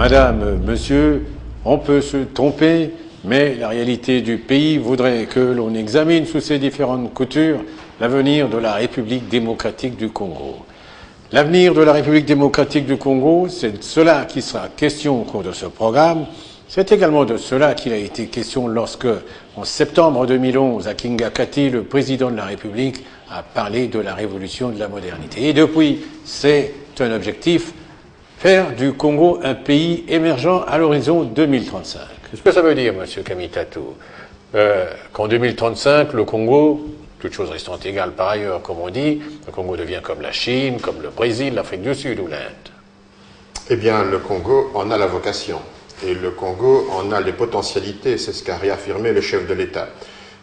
Madame, monsieur, on peut se tromper, mais la réalité du pays voudrait que l'on examine sous ses différentes coutures l'avenir de la République démocratique du Congo. L'avenir de la République démocratique du Congo, c'est de cela qui sera question au cours de ce programme. C'est également de cela qu'il a été question lorsque, en septembre 2011, à Kingakati, le président de la République a parlé de la révolution de la modernité. Et depuis, c'est un objectif, faire du Congo un pays émergent à l'horizon 2035. Qu'est-ce que ça veut dire, monsieur Kamitatou? Qu'en 2035, le Congo, toutes choses restant égales par ailleurs, comme on dit, le Congo devient comme la Chine, comme le Brésil, l'Afrique du Sud ou l'Inde? Eh bien, le Congo en a la vocation. Et le Congo en a les potentialités, c'est ce qu'a réaffirmé le chef de l'État.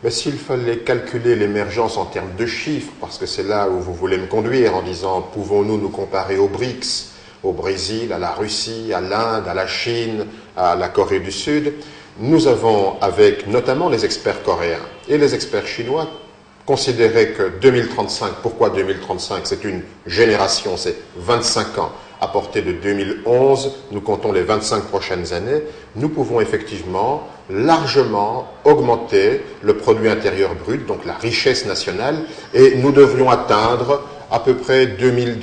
Mais s'il fallait calculer l'émergence en termes de chiffres, parce que c'est là où vous voulez me conduire en disant pouvons-nous nous comparer aux BRICS, au Brésil, à la Russie, à l'Inde, à la Chine, à la Corée du Sud, nous avons, avec notamment les experts coréens et les experts chinois, considéré que 2035, pourquoi 2035? C'est une génération, c'est 25 ans. À portée de 2011, nous comptons les 25 prochaines années, nous pouvons effectivement largement augmenter le produit intérieur brut, donc la richesse nationale, et nous devrions atteindre à peu près $2000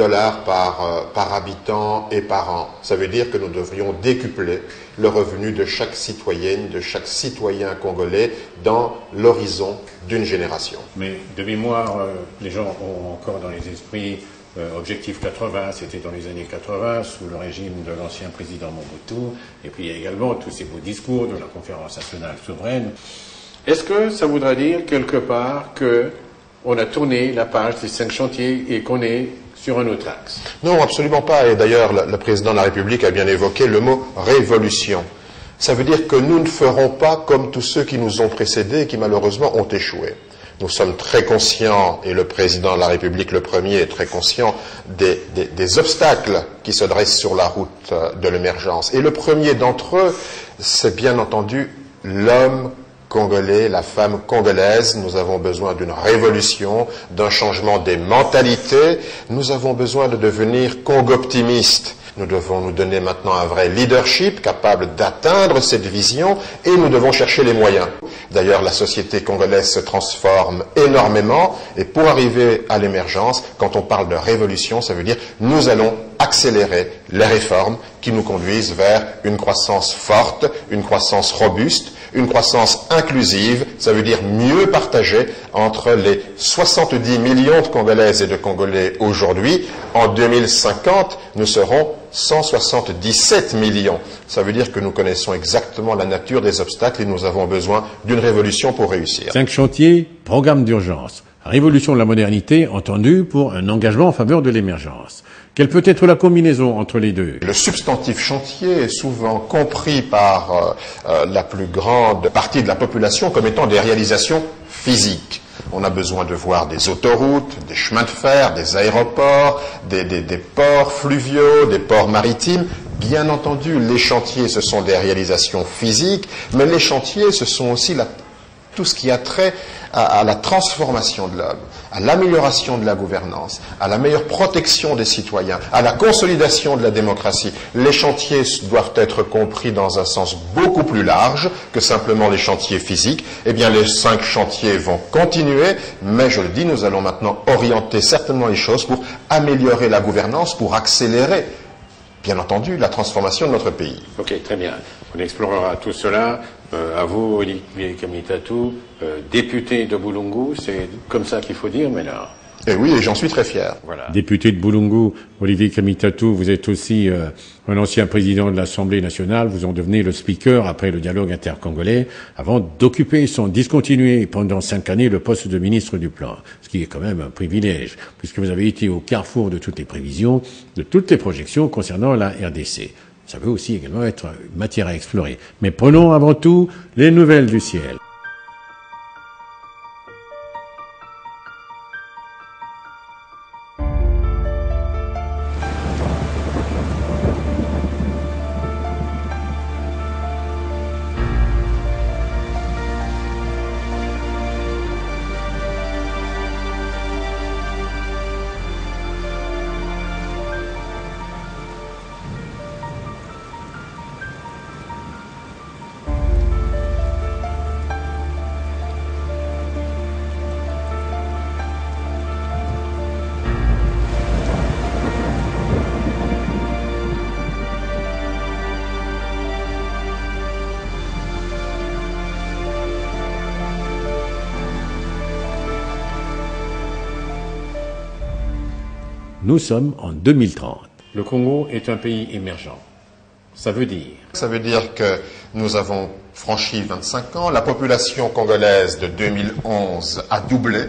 par habitant et par an. Ça veut dire que nous devrions décupler le revenu de chaque citoyenne, de chaque citoyen congolais dans l'horizon d'une génération. Mais de mémoire, les gens ont encore dans les esprits Objectif 80, c'était dans les années 80, sous le régime de l'ancien président Mobutu, et puis il y a également tous ces beaux discours de la conférence nationale souveraine. Est-ce que ça voudrait dire quelque part qu'on a tourné la page des 5 chantiers et qu'on est sur un autre axe? Non, absolument pas. Et d'ailleurs, le président de la République a bien évoqué le mot révolution. Ça veut dire que nous ne ferons pas comme tous ceux qui nous ont précédés et qui malheureusement ont échoué. Nous sommes très conscients, et le président de la République, le premier, est très conscient des obstacles qui se dressent sur la route de l'émergence. Et le premier d'entre eux, c'est bien entendu l'homme congolais, la femme congolaise. Nous avons besoin d'une révolution, d'un changement des mentalités. Nous avons besoin de devenir Congo-optimistes. Nous devons nous donner maintenant un vrai leadership capable d'atteindre cette vision et nous devons chercher les moyens. D'ailleurs, la société congolaise se transforme énormément et pour arriver à l'émergence, quand on parle de révolution, ça veut dire nous allons accélérer les réformes qui nous conduisent vers une croissance forte, une croissance robuste, une croissance inclusive, ça veut dire mieux partagée entre les 70 millions de Congolaises et de Congolais aujourd'hui. En 2050, nous serons 177 millions. Ça veut dire que nous connaissons exactement la nature des obstacles et nous avons besoin d'une révolution pour réussir. 5 chantiers, programme d'urgence. Révolution de la modernité, entendue pour un engagement en faveur de l'émergence. Quelle peut être la combinaison entre les deux? Le substantif chantier est souvent compris par la plus grande partie de la population comme étant des réalisations physiques. On a besoin de voir des autoroutes, des chemins de fer, des aéroports, des ports fluviaux, des ports maritimes. Bien entendu, les chantiers, ce sont des réalisations physiques, mais les chantiers, ce sont aussi tout ce qui a trait à la transformation de l'homme, à l'amélioration de la gouvernance, à la meilleure protection des citoyens, à la consolidation de la démocratie. Les chantiers doivent être compris dans un sens beaucoup plus large que simplement les chantiers physiques. Eh bien, les 5 chantiers vont continuer, mais je le dis, nous allons maintenant orienter certainement les choses pour améliorer la gouvernance, pour accélérer, bien entendu, la transformation de notre pays. Ok, très bien. On explorera tout cela. À vous, Olivier Kamitatou, député de Boulungu, c'est comme ça qu'il faut dire, mais là. Et oui, et j'en suis très fier. Voilà. Député de Boulungu, Olivier Kamitatou, vous êtes aussi un ancien président de l'Assemblée nationale. Vous en devenez le speaker après le dialogue intercongolais, avant discontinuer pendant 5 années le poste de ministre du Plan, ce qui est quand même un privilège, puisque vous avez été au carrefour de toutes les prévisions, de toutes les projections concernant la RDC. Ça peut aussi également être matière à explorer. Mais prenons avant tout les nouvelles du ciel. Nous sommes en 2030. Le Congo est un pays émergent. Ça veut dire? Ça veut dire que nous avons franchi 25 ans, la population congolaise de 2011 a doublé.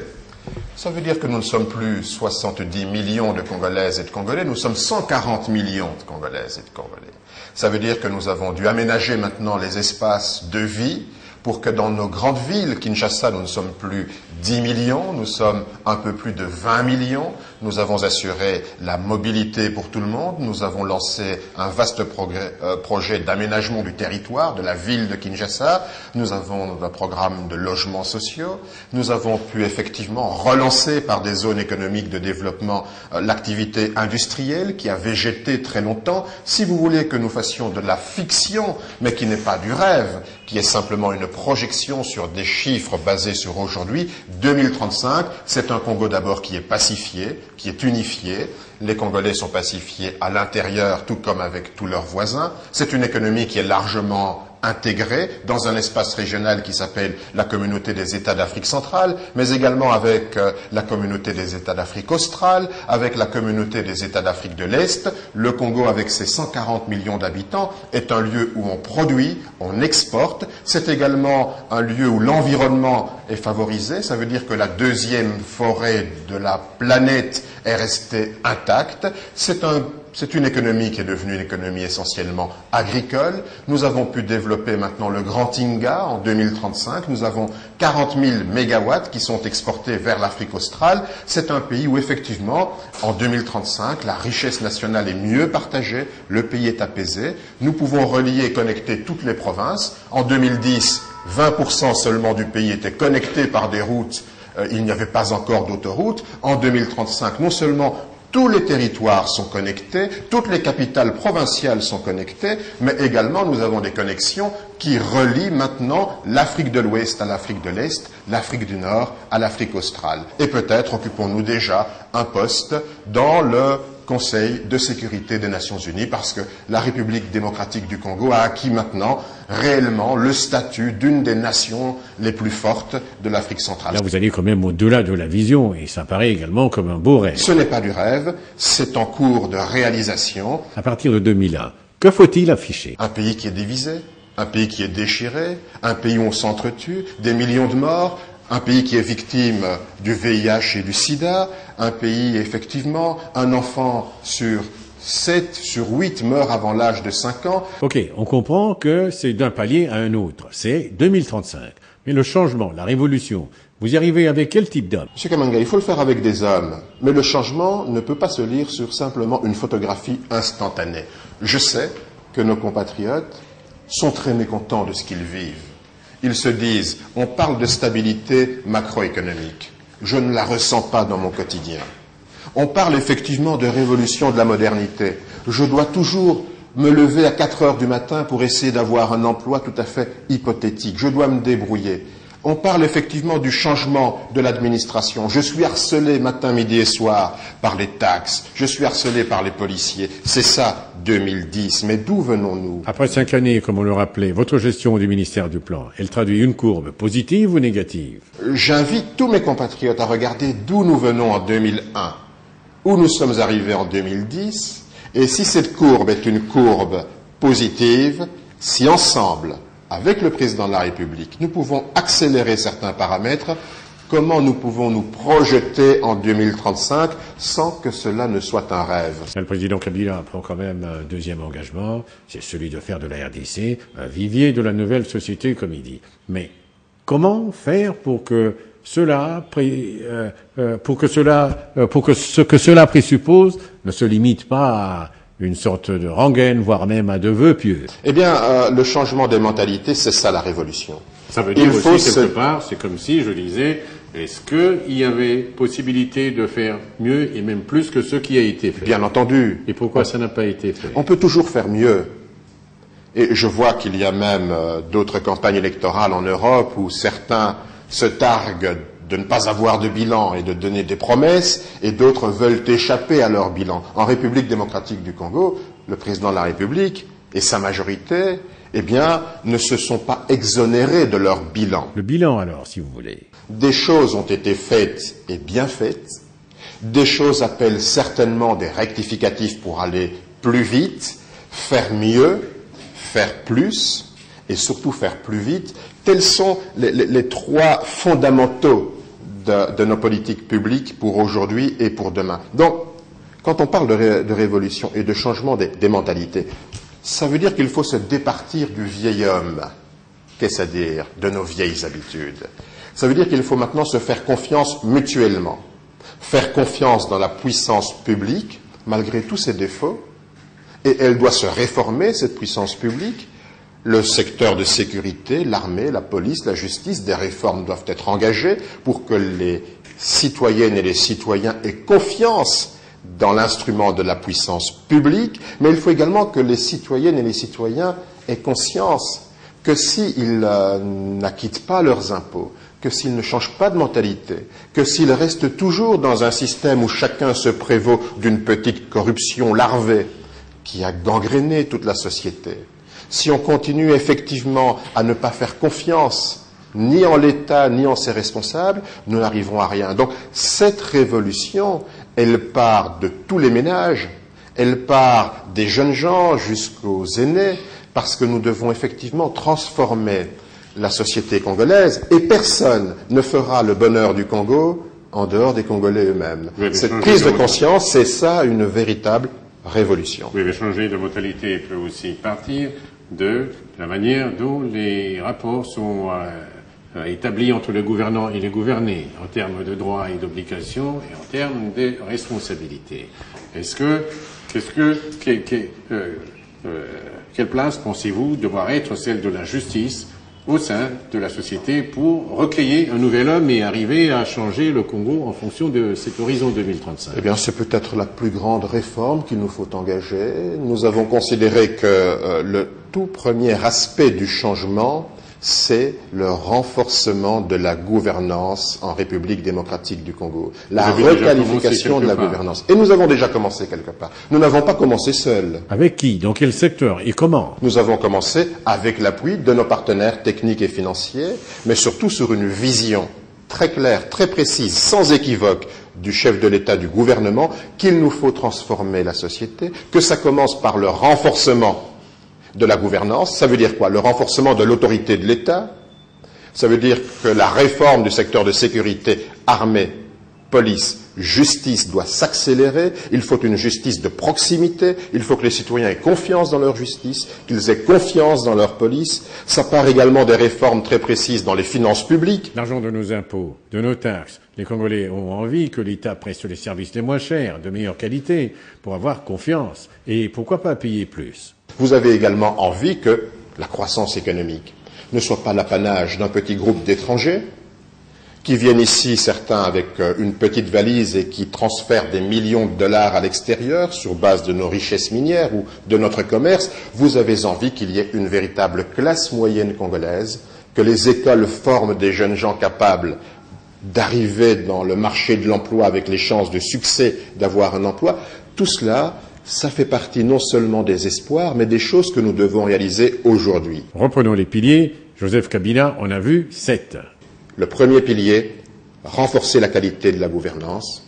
Ça veut dire que nous ne sommes plus 70 millions de Congolaises et de Congolais, nous sommes 140 millions de Congolaises et de Congolais. Ça veut dire que nous avons dû aménager maintenant les espaces de vie pour que dans nos grandes villes, Kinshasa, nous ne sommes plus 10 millions, nous sommes un peu plus de 20 millions. Nous avons assuré la mobilité pour tout le monde. Nous avons lancé un vaste projet d'aménagement du territoire, de la ville de Kinshasa. Nous avons un programme de logements sociaux. Nous avons pu effectivement relancer par des zones économiques de développement l'activité industrielle qui a végété très longtemps. Si vous voulez que nous fassions de la fiction, mais qui n'est pas du rêve, qui est simplement une projection sur des chiffres basés sur aujourd'hui, 2035, c'est un Congo d'abord qui est pacifié, qui est unifié. Les Congolais sont pacifiés à l'intérieur, tout comme avec tous leurs voisins. C'est une économie qui est largement intégrée dans un espace régional qui s'appelle la communauté des États d'Afrique centrale, mais également avec la communauté des États d'Afrique australe, avec la communauté des États d'Afrique de l'Est. Le Congo, avec ses 140 millions d'habitants, est un lieu où on produit, on exporte. C'est également un lieu où l'environnement est favorisé. Ça veut dire que la deuxième forêt de la planète est restée intacte. C'est une économie qui est devenue une économie essentiellement agricole. Nous avons pu développer maintenant le Grand Inga en 2035. Nous avons 40 000 mégawatts qui sont exportés vers l'Afrique australe. C'est un pays où effectivement, en 2035, la richesse nationale est mieux partagée, le pays est apaisé. Nous pouvons relier et connecter toutes les provinces. En 2010, 20% seulement du pays était connecté par des routes. Il n'y avait pas encore d'autoroutes. En 2035, non seulement tous les territoires sont connectés, toutes les capitales provinciales sont connectées, mais également nous avons des connexions qui relient maintenant l'Afrique de l'Ouest à l'Afrique de l'Est, l'Afrique du Nord à l'Afrique australe. Et peut-être occupons-nous déjà un poste dans le Conseil de sécurité des Nations Unies parce que la République démocratique du Congo a acquis maintenant réellement le statut d'une des nations les plus fortes de l'Afrique centrale. Là, vous allez quand même au-delà de la vision et ça paraît également comme un beau rêve. Ce n'est pas du rêve, c'est en cours de réalisation. À partir de 2001, que faut-il afficher? Un pays qui est divisé, un pays qui est déchiré, un pays où on s'entretue, des millions de morts, un pays qui est victime du VIH et du sida, un pays, effectivement, un enfant sur 7 sur 8 meurt avant l'âge de 5 ans. Ok, on comprend que c'est d'un palier à un autre. C'est 2035. Mais le changement, la révolution, vous y arrivez avec quel type d'homme? Monsieur Kamanga, il faut le faire avec des hommes. Mais le changement ne peut pas se lire sur simplement une photographie instantanée. Je sais que nos compatriotes sont très mécontents de ce qu'ils vivent. Ils se disent, on parle de stabilité macroéconomique. Je ne la ressens pas dans mon quotidien. On parle effectivement de révolution de la modernité. Je dois toujours me lever à 4 heures du matin pour essayer d'avoir un emploi tout à fait hypothétique. Je dois me débrouiller. On parle effectivement du changement de l'administration. Je suis harcelé matin, midi et soir par les taxes. Je suis harcelé par les policiers. C'est ça, 2010. Mais d'où venons-nous? Après 5 années, comme on le rappelait, votre gestion du ministère du Plan, elle traduit une courbe positive ou négative? J'invite tous mes compatriotes à regarder d'où nous venons en 2001, où nous sommes arrivés en 2010, et si cette courbe est une courbe positive, si ensemble, avec le président de la République, nous pouvons accélérer certains paramètres, comment nous pouvons nous projeter en 2035 sans que cela ne soit un rêve? Le président Kabila prend quand même un deuxième engagement, c'est celui de faire de la RDC un vivier de la nouvelle société, comme il dit. Mais comment faire pour que ce que cela présuppose ne se limite pas à une sorte de rengaine, voire même à de vœux pieux? Eh bien, le changement des mentalités, c'est ça la révolution. Ça veut dire aussi, quelque part, c'est comme si je disais, est-ce qu'il y avait possibilité de faire mieux et même plus que ce qui a été fait? Bien entendu. Et pourquoi ça n'a pas été fait? On peut toujours faire mieux. Et je vois qu'il y a même d'autres campagnes électorales en Europe où certains se targuent de ne pas avoir de bilan et de donner des promesses, et d'autres veulent échapper à leur bilan. En République démocratique du Congo, le président de la République et sa majorité, eh bien, ne se sont pas exonérés de leur bilan. Le bilan, alors, si vous voulez. Des choses ont été faites et bien faites, Des choses appellent certainement des rectificatifs pour aller plus vite, faire mieux, faire plus et surtout faire plus vite. Tels sont les trois fondamentaux de nos politiques publiques pour aujourd'hui et pour demain. Donc, quand on parle de révolution et de changement des mentalités, ça veut dire qu'il faut se départir du vieil homme. Qu'est-ce à dire? De nos vieilles habitudes. Ça veut dire qu'il faut maintenant se faire confiance mutuellement. Faire confiance dans la puissance publique, malgré tous ses défauts, et elle doit se réformer, cette puissance publique. Le secteur de sécurité, l'armée, la police, la justice, des réformes doivent être engagées pour que les citoyennes et les citoyens aient confiance dans l'instrument de la puissance publique, mais il faut également que les citoyennes et les citoyens aient conscience que s'ils n'acquittent pas leurs impôts, que s'ils ne changent pas de mentalité, que s'ils restent toujours dans un système où chacun se prévaut d'une petite corruption larvée qui a gangréné toute la société, si on continue effectivement à ne pas faire confiance ni en l'État ni en ses responsables, nous n'arriverons à rien. Donc cette révolution, elle part de tous les ménages, elle part des jeunes gens jusqu'aux aînés, parce que nous devons effectivement transformer la société congolaise, et personne ne fera le bonheur du Congo en dehors des Congolais eux-mêmes. Cette prise de conscience, c'est ça une véritable révolution. Oui, mais changer de mentalité peut aussi partir de la manière dont les rapports sont établis entre le gouvernant et les gouvernés, en termes de droits et d'obligations et en termes de responsabilités. Quelle place pensez-vous devoir être celle de la justice au sein de la société pour recréer un nouvel homme et arriver à changer le Congo en fonction de cet horizon 2035? Eh bien, c'est peut-être la plus grande réforme qu'il nous faut engager. Nous avons considéré que le tout premier aspect du changement, c'est le renforcement de la gouvernance en République démocratique du Congo, la requalification de la gouvernance. Et nous avons déjà commencé quelque part. Nous n'avons pas commencé seuls. Avec qui? Dans quel secteur? Et comment? Nous avons commencé avec l'appui de nos partenaires techniques et financiers, mais surtout sur une vision très claire, très précise, sans équivoque du chef de l'État, du gouvernement, qu'il nous faut transformer la société, que ça commence par le renforcement de la gouvernance. Ça veut dire quoi? Le renforcement de l'autorité de l'État. Ça veut dire que la réforme du secteur de sécurité, armée, police, justice doit s'accélérer. Il faut une justice de proximité. Il faut que les citoyens aient confiance dans leur justice, qu'ils aient confiance dans leur police. Ça part également des réformes très précises dans les finances publiques. L'argent de nos impôts, de nos taxes. Les Congolais ont envie que l'État preste les services les moins chers, de meilleure qualité, pour avoir confiance. Et pourquoi pas payer plus? Vous avez également envie que la croissance économique ne soit pas l'apanage d'un petit groupe d'étrangers qui viennent ici, certains avec une petite valise et qui transfèrent des millions de dollars à l'extérieur sur base de nos richesses minières ou de notre commerce. Vous avez envie qu'il y ait une véritable classe moyenne congolaise, que les écoles forment des jeunes gens capables d'arriver dans le marché de l'emploi avec les chances de succès d'avoir un emploi. Tout cela, ça fait partie non seulement des espoirs, mais des choses que nous devons réaliser aujourd'hui. Reprenons les piliers. Joseph Kabila en a vu 7. Le premier pilier, renforcer la qualité de la gouvernance,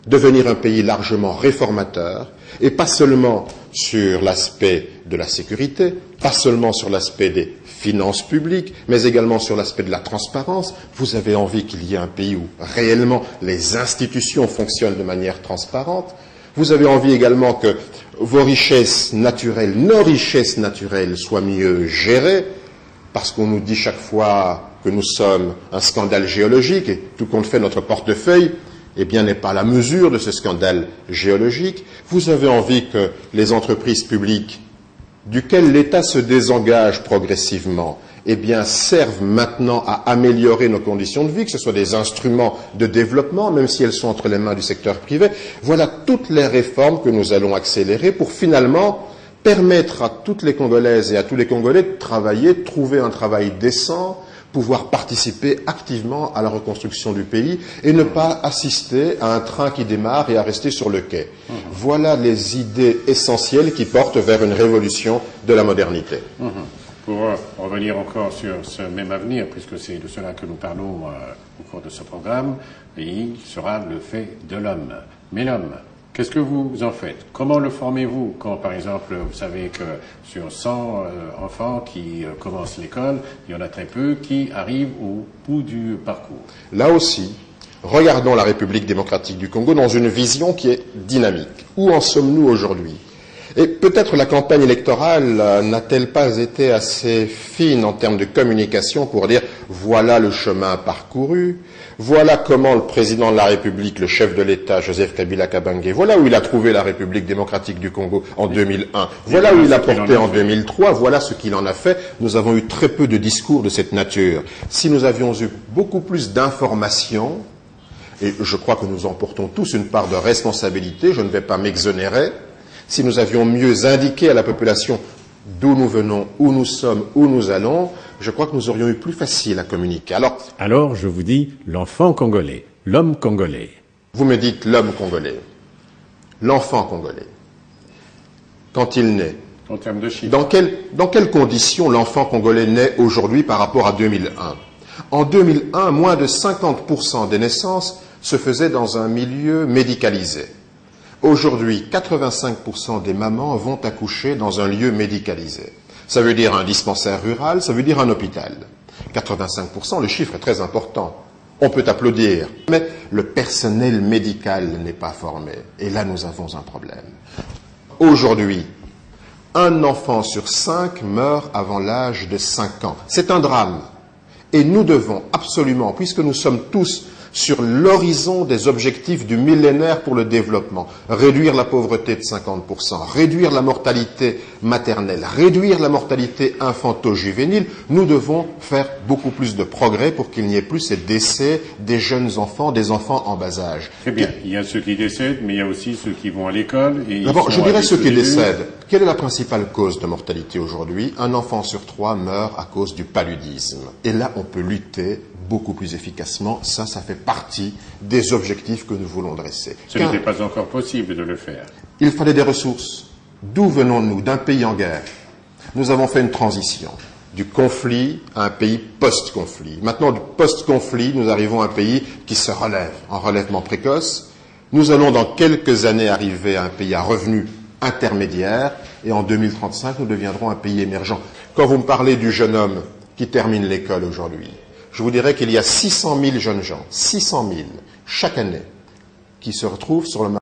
devenir un pays largement réformateur, et pas seulement sur l'aspect de la sécurité, pas seulement sur l'aspect des finances publiques, mais également sur l'aspect de la transparence. Vous avez envie qu'il y ait un pays où réellement les institutions fonctionnent de manière transparente. Vous avez envie également que vos richesses naturelles, nos richesses naturelles soient mieux gérées, parce qu'on nous dit chaque fois que nous sommes un scandale géologique, et tout compte fait notre portefeuille, eh bien, n'est pas à la mesure de ce scandale géologique. Vous avez envie que les entreprises publiques, duquel l'État se désengage progressivement, eh bien, servent maintenant à améliorer nos conditions de vie, que ce soit des instruments de développement, même si elles sont entre les mains du secteur privé. Voilà toutes les réformes que nous allons accélérer pour finalement permettre à toutes les Congolaises et à tous les Congolais de travailler, de trouver un travail décent, pouvoir participer activement à la reconstruction du pays et ne pas assister à un train qui démarre et à rester sur le quai. Voilà les idées essentielles qui portent vers une révolution de la modernité. Pour revenir revenir encore sur ce même avenir, puisque c'est de cela que nous parlons au cours de ce programme, il sera le fait de l'homme. Mais l'homme, qu'est-ce que vous en faites? Comment le formez-vous quand, par exemple, vous savez que sur 100 enfants qui commencent l'école, il y en a très peu qui arrivent au bout du parcours? Là aussi, regardons la République démocratique du Congo dans une vision qui est dynamique. Où en sommes-nous aujourd'hui? Et peut-être la campagne électorale n'a-t-elle pas été assez fine en termes de communication pour dire voilà le chemin parcouru, voilà comment le président de la République, le chef de l'État, Joseph Kabila Kabange, voilà où il a trouvé la République démocratique du Congo en 2001, voilà où il l'a porté en 2003, voilà ce qu'il en a fait. Nous avons eu très peu de discours de cette nature. Si nous avions eu beaucoup plus d'informations, et je crois que nous en portons tous une part de responsabilité, je ne vais pas m'exonérer, si nous avions mieux indiqué à la population d'où nous venons, où nous sommes, où nous allons, je crois que nous aurions eu plus facile à communiquer. Alors je vous dis l'enfant congolais, l'homme congolais. Vous me dites l'homme congolais, l'enfant congolais. Quand il naît, en termes de chiffres, dans quelles conditions l'enfant congolais naît aujourd'hui par rapport à 2001? En 2001, moins de 50% des naissances se faisaient dans un milieu médicalisé. Aujourd'hui, 85% des mamans vont accoucher dans un lieu médicalisé. Ça veut dire un dispensaire rural, ça veut dire un hôpital. 85%, le chiffre est très important. On peut applaudir, mais le personnel médical n'est pas formé. Et là, nous avons un problème. Aujourd'hui, un enfant sur 5 meurt avant l'âge de 5 ans. C'est un drame. Et nous devons absolument, puisque nous sommes tous sur l'horizon des objectifs du millénaire pour le développement, réduire la pauvreté de 50%, réduire la mortalité maternelle, réduire la mortalité infanto-juvénile, nous devons faire beaucoup plus de progrès pour qu'il n'y ait plus ces décès des jeunes enfants, des enfants en bas âge. Très bien, il y a ceux qui décèdent, mais il y a aussi ceux qui vont à l'école. D'abord, je dirais ceux qui décèdent. Quelle est la principale cause de mortalité aujourd'hui? Un enfant sur 3 meurt à cause du paludisme. Et là, on peut lutter beaucoup plus efficacement. Ça fait partie des objectifs que nous voulons dresser. Ce n'était pas encore possible de le faire. Il fallait des ressources. D'où venons-nous? D'un pays en guerre. Nous avons fait une transition du conflit à un pays post-conflit. Maintenant, du post-conflit, nous arrivons à un pays qui se relève en relèvement précoce. Nous allons dans quelques années arriver à un pays à revenus intermédiaires et en 2035, nous deviendrons un pays émergent. Quand vous me parlez du jeune homme qui termine l'école aujourd'hui, je vous dirais qu'il y a 600 000 jeunes gens, 600 000 chaque année, qui se retrouvent sur le marché